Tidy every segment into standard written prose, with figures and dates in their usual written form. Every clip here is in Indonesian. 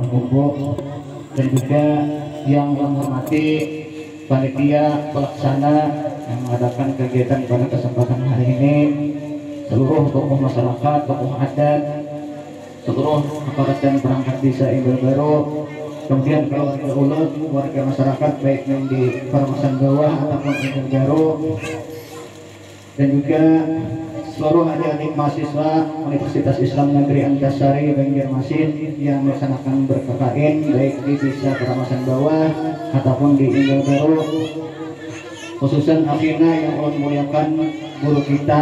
Ibu dan juga yang menghormati panitia pelaksana yang mengadakan kegiatan pada kesempatan hari ini, seluruh tokoh masyarakat, tokoh adat, seluruh aparat dan perangkat desa Inggil Baru, kemudian keluarga ulut, warga masyarakat baik yang di Paramasan Bawah ataupun Inggil Baru, dan juga seluruh adik-adik mahasiswa Universitas Islam Negeri Antasari Banjarmasin yang melaksanakan ber-KKN baik di desa Paramasan Bawah ataupun di Inggil Baru, khususan akhirnya yang Allah muliakan guru kita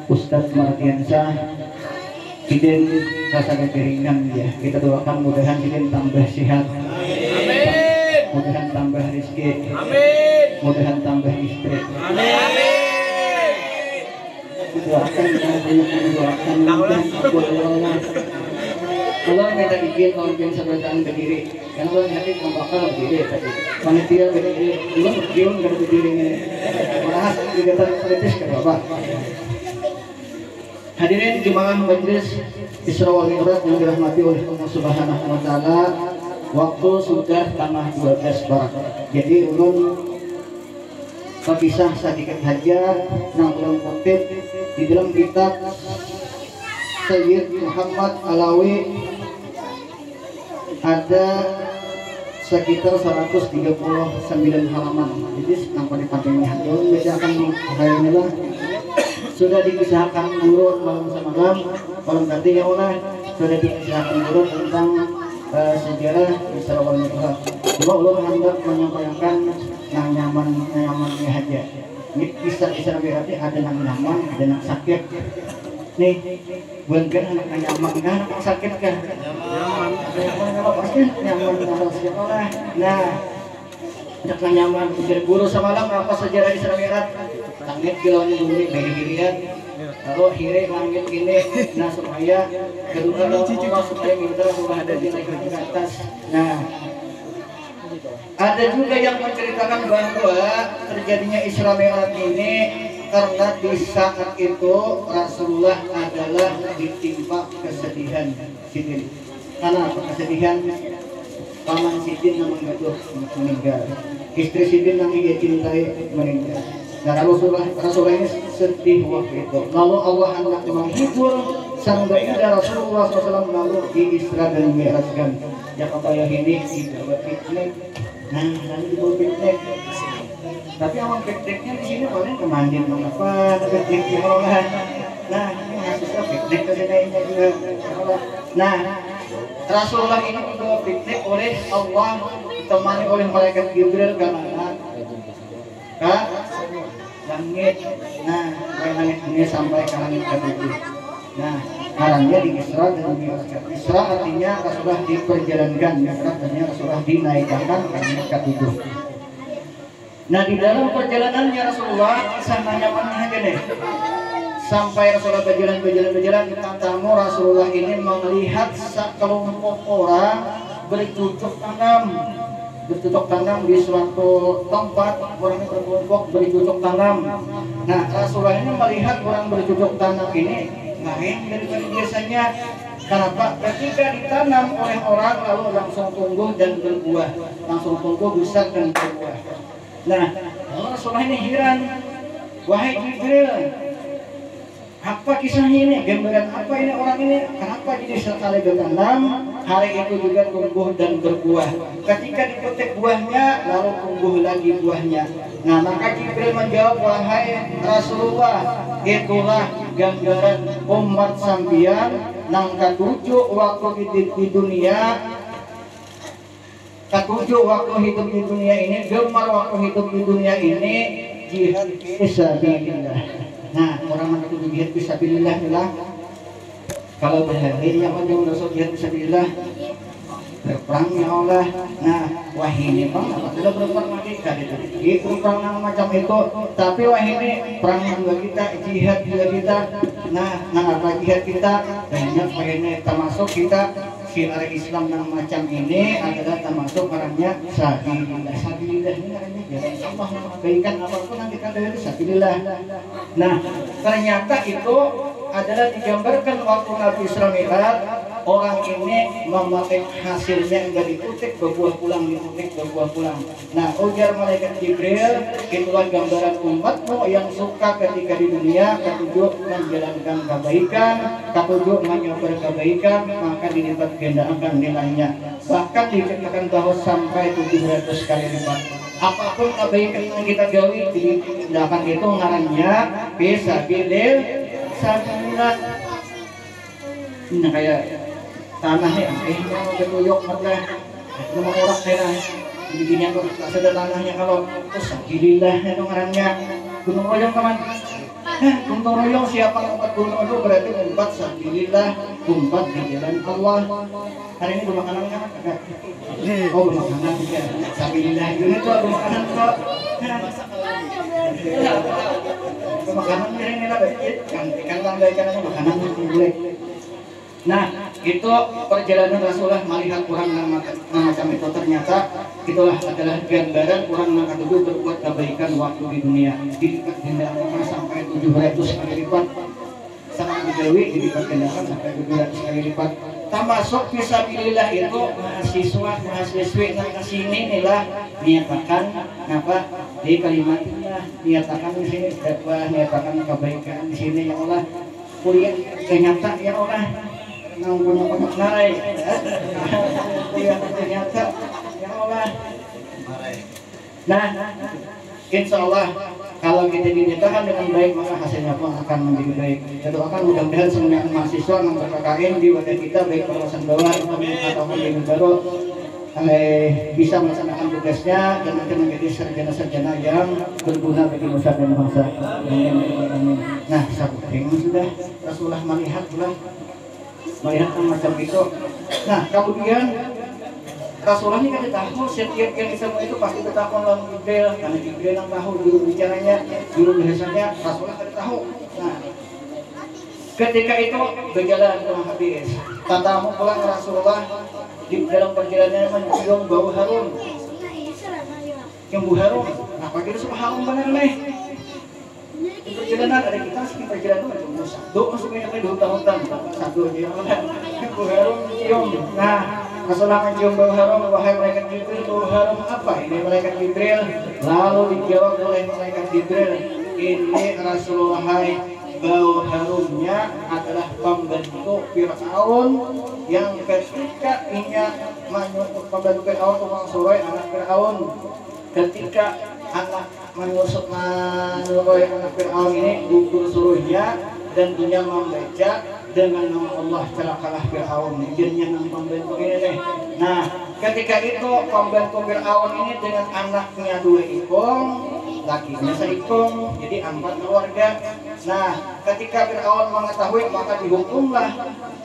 Ustadz Martiansyah Idin rasa kekeringan ya. Kita doakan mudahan Idin tambah sehat, amin. Mudahan tambah rezeki, amin. Mudahan tambah istri, amin. Doakan yang banyak mendoakan mudah Allah minta izin kalau bikin sebelahan berdiri yang Allah nanti membakar berdiri tadi panitia berdiri belum belum gak berdiri ini malah kegiatan politis ke Bapak. Hadirin jemaah majelis Isra wal Mi'raj yang dirahmati oleh Allah Subhanahu wa taala, waktu sudah tengah 12 barat. Jadi ulun kepisah sedikit saja nang ulun kutip di dalam kitab Sayyid Muhammad Alawi ada sekitar 139 halaman. Jadi sampai di panjangnya ulun bacakan hari ini lah. Sudah dikisahkan guru malam semalam, malam tadi ya Allah sudah dikisahkan guru tentang sejarah Isra wal Mi'raj. Cuma Allah hendak menyampaikan yang nyamannya aja. Ini kisah Isra Mi'raj ada yang nyaman, ada yang sakit. Nih, bukan anak nyaman kan, anak sakit kan? Nyaman. Kalau pasti nyaman harus ya Allah. Nah, anak nyaman. Ujar guru semalam apa sejarah Isra Mi'raj? Langit kilauan bumi begini-beginian, lalu hire langit ini, nah supaya kedua Allah supaya mitra sudah ada di atas. Nah, ada juga yang menceritakan bahwa terjadinya Isra Mi'raj ini karena di saat itu Rasulullah adalah ditimpa kesedihan. Sidin. Karena apa kesedihan? Paman Sidin namanya itu meninggal, istri Sidin yang dia cintai meninggal. Nah, Rasulullah ini sedih waktu itu. Lalu Allah hendak menghibur sang baginda Rasulullah SAW lalu di Isra dan Mi'rajkan. Jakarta yang ini dibawa piknik. Nah, lalu dibawa piknik. Tapi awal pikniknya di sini paling kemandian mengapa pikniknya orang. Nah, ini mahasiswa piknik kesedainnya juga. Nah, Rasulullah ini dibawa piknik oleh Allah ditemani oleh malaikat Jibril ke mana? Langit. Nah, dari langit ini sampai ke langit ke-7. Nah, karangnya di Isra dan Mi'raj. Isra artinya Rasulullah diperjalankan, Mi'raj artinya Rasulullah dinaikkan ke langit ke-7. Nah, di dalam perjalanannya Rasulullah sana nyamannya aja deh. Sampai Rasulullah berjalan, tamu Rasulullah ini melihat sekelompok orang bercocok tanam di suatu tempat, orang yang berkelompok bercocok tanam. Nah, Rasulullah ini melihat orang bercocok tanam ini lain daripada biasanya. Kenapa? Ketika ditanam oleh orang lalu langsung tumbuh dan berbuah, langsung tumbuh besar dan berbuah. Nah, Rasulullah ini heran, wahai Jibril, apa kisahnya ini? Gambaran apa ini orang ini? Kenapa jadi sekali bertanam, hari itu juga tumbuh dan berbuah. Ketika dipetik buahnya, lalu tumbuh lagi buahnya. Nah, maka Jibril menjawab, wahai Rasulullah, itulah gambaran umat sambian nang katujuh waktu di dunia. Katujuh waktu hidup di dunia ini, gemar waktu hidup di dunia ini jihad fisabilillah. Nah, orang yang kudu jihad fisabilillah adalah kalau berhari yang menjauh Rasul jihad fisabilillah berperang ya Allah. Nah, wah ini bang, sudah berperang lagi kan itu perang macam itu. Tapi wah ini perang juga kita, jihad juga kita. Nah apa jihad kita? Banyak pengennya termasuk kita sinar Islam yang macam ini adalah termasuk orangnya sabilillah. Sabilillah ini artinya jalan Allah, kebaikan apapun yang kita dari sabilillah. Nah, ternyata itu adalah digambarkan waktu Nabi Isra Mi'raj orang ini memakai hasilnya enggak dikutik berbuah pulang, dikutik berbuah pulang. Nah, ujar malaikat Jibril, itulah gambaran umatmu yang suka ketika di dunia ketujuh menjalankan kebaikan, ketujuh menyobar kebaikan, maka dilipat gandakan nilainya. Bahkan dikatakan bahwa sampai 700 kali lipat. Apapun kebaikan yang kita gawi, tindakan itu ngarannya fisabilillah. Sabilillah. Nah, kayak tanahnya, mau ketuyuk matlah, nomor orang saya, begini tuh, sudah tanahnya kalau terus sabilillah itu ngarannya gunung royong kawan. Gunung royong siapa ngumpat gunung itu berarti ngumpat sabilillah, ngumpat di jalan Allah. Hari ini bermakanan kan? Oh bermakanan juga, sabilillah itu bermakanan kok. Bermakanan ini lah, kan caranya makanan boleh. Nah, itu perjalanan Rasulullah melihat kurang macam itu, ternyata itulah adalah gambaran kurang ketujuh berbuat kebaikan waktu di dunia. Dilipat gandakan sampai 700 kali lipat. Sangat digawi dilipat gandakan sampai 700 kali lipat. Termasuk fisabilillah itu mahasiswi yang kesini inilah niatakan apa di kalimatnya, niatakan di sini dakwah, niatakan kebaikan di sini ya Allah. Kuliah ternyata ya Allah. Nang punya narai, kuliah ternyata ya Allah. Nah, insya Allah kalau kita dinyatakan dengan baik maka hasilnya pun akan menjadi baik. Kita doakan mudah-mudahan semua mahasiswa yang berKKN di wadah kita baik kawasan bawah ataupun di baru bisa melaksanakan tugasnya dan nanti menjadi sarjana-sarjana yang berguna bagi nusa dan bangsa. Nah, saking sudah Rasulullah melihat macam itu. Nah, kemudian Rasulullah ini kan tahu setiap yang semua itu pasti bertakon lawan Jibril, karena Jibril yang tahu juru bicaranya, juru bahasanya, Rasulullah kan tahu. Nah, ketika itu berjalan ke hadis, tatamu pulang Rasulullah di dalam perjalanannya mencium bau harum. Yang bau harum, apa kita suka harum benar nih? Perjalanan ada kita sih perjalanan macam Musa. Doa supaya kita hutan-hutan satu dia bau harum cium. Nah, Rasulullah mencium bau harum, wahai malaikat Jibril, bau harum apa ini malaikat Jibril? Lalu dijawab oleh malaikat Jibril, ini Rasulullah, bau harumnya adalah pembentuk Fir'aun yang ketika ia pembentuk Fir'aun tukang surai anak Fir'aun, ketika anak menusuk anak Fir'aun ini gugur suruhnya dan dia membaca dengan nama Allah celakalah Fir'aun. Jinnya yang pembentuk ini nih. Nah, ketika itu pembentuk Fir'aun ini dengan anaknya 2 ikong, lakinya seikong, jadi 4 keluarga. Nah, ketika Fir'aun mengetahui maka dihukumlah.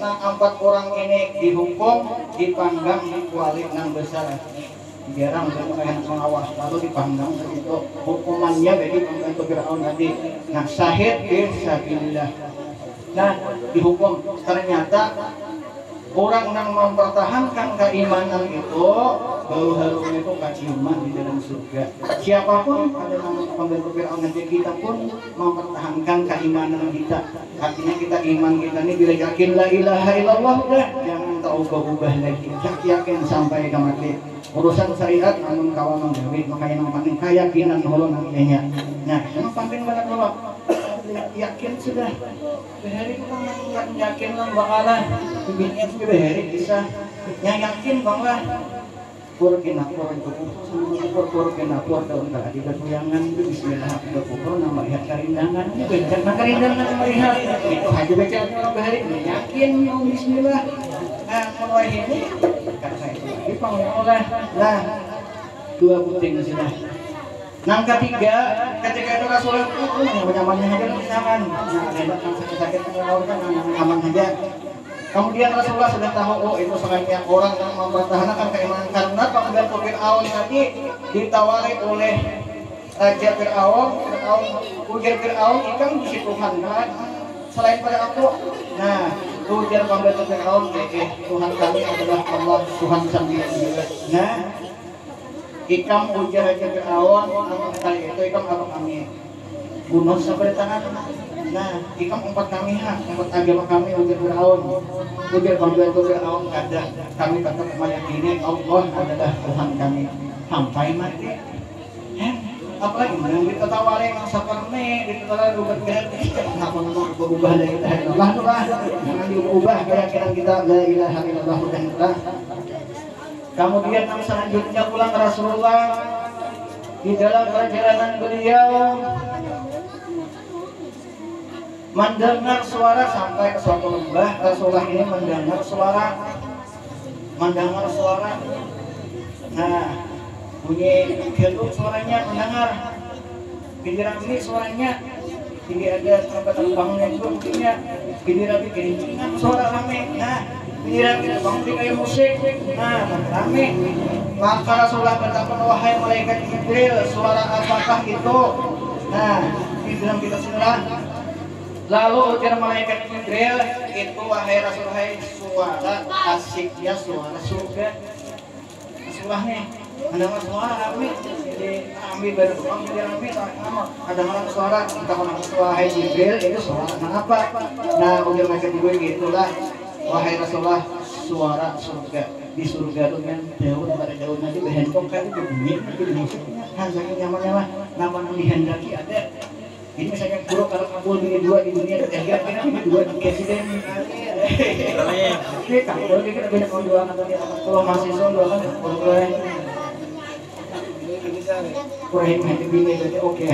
Nah, 4 orang ini dihukum, dipanggang di kuali yang besar. Jarang dengan pengawas lalu dipanggang itu hukumannya bagi pembantu Fir'aun tadi. Nah, syahid fisabilillah. Nah, dihukum ternyata orang yang mempertahankan keimanan itu bau harum itu kaciuman di dalam surga. Siapapun ada nama pembantu Fir'aun nanti kita pun mempertahankan keimanan kita. Artinya kita iman kita ini bila yakin la ilaha illallah udah jangan tak ubah-ubah lagi. Yakin sampai ke mati. Urusan syariat namun kawan menggawi makanya yang penting keyakinan holo namanya. Nah, yang penting banget loh. Yakin sudah. Behari kita yakin lah bakalan bikinnya tuh behari bisa. Yang yakin banglah. Purkinapur itu purkinapur dalam keadaan berkuyangan itu bismillah kita kubur nama lihat kerindangan ini benar nah kerindangan melihat itu aja baca orang behari yakin mau bismillah. Nah, mulai ini kata itu lagi pengolah. Nah, 2 puting sudah. Yang ketiga, ketika itu Rasulullah itu nyaman-nyamannya aja misalkan. Nah, ada sakit-sakit kan aman aja. Kemudian Rasulullah sudah tahu, oh itu sebaiknya orang yang mempertahankan keimanan karena pembantu Fir'aun tadi ditawari oleh Raja Fir'aun, ujar Fir'aun ikan di Tuhan kan selain pada aku. Nah, ujar pembantu Fir'aun, Tuhan kami adalah Allah, Tuhan sendiri. Nah, ikam ujar Raja Fir'aun, kali itu ikam apa kami bunuh sampai tangan. Nah, ikam empat kami empat agama kami ujar Firaun. Ujar pembantu Firaun kada. Kami tetap meyakini Allah adalah Tuhan kami sampai mati. Apalagi yang kita tawarin yang seperti kita tawarin rubat gratis. Kenapa ngomong berubah dari ilaha illallah tuh lah? Jangan diubah keyakinan kita la ilaha illallah udah. Kemudian yang selanjutnya pulang Rasulullah di dalam perjalanan beliau mendengar suara sampai ke suatu lembah. Rasulullah ini mendengar suara. Nah, bunyi geluk suaranya mendengar. Giliran ini suaranya ini ada tempat bangunnya juga mungkinnya. Giliran ini gerincingan suara rame. Nah, giliran ini bangun di kayak musik. Nah, rame. Maka Rasulullah berkata, wahai malaikat Jibril, suara apakah itu? Nah, di dalam kita sunnah. Lalu ujar malaikat Jibril, itu wahai Rasulullah, suara asiknya suara surga. Rasulullah nih, mendengar suara rame, jadi rame berdoa, jadi rame, ada mana suara, kita mendengar wahai Jibril, itu suara apa? Nah, ujar malaikat Jibril gitulah, wahai Rasulullah, suara surga. Di surga itu kan daun pada daun aja berhentok kan itu bunyi, itu musiknya, kan saking nyamannya lah, nama dihendaki ada. Ini misalnya buruk kalau kabul ini dua di dunia dan tiga kita ini dua di presiden. Ini kabul kita banyak orang dua kan tadi kalau mahasiswa dua kan boleh. Kurang ini berarti oke.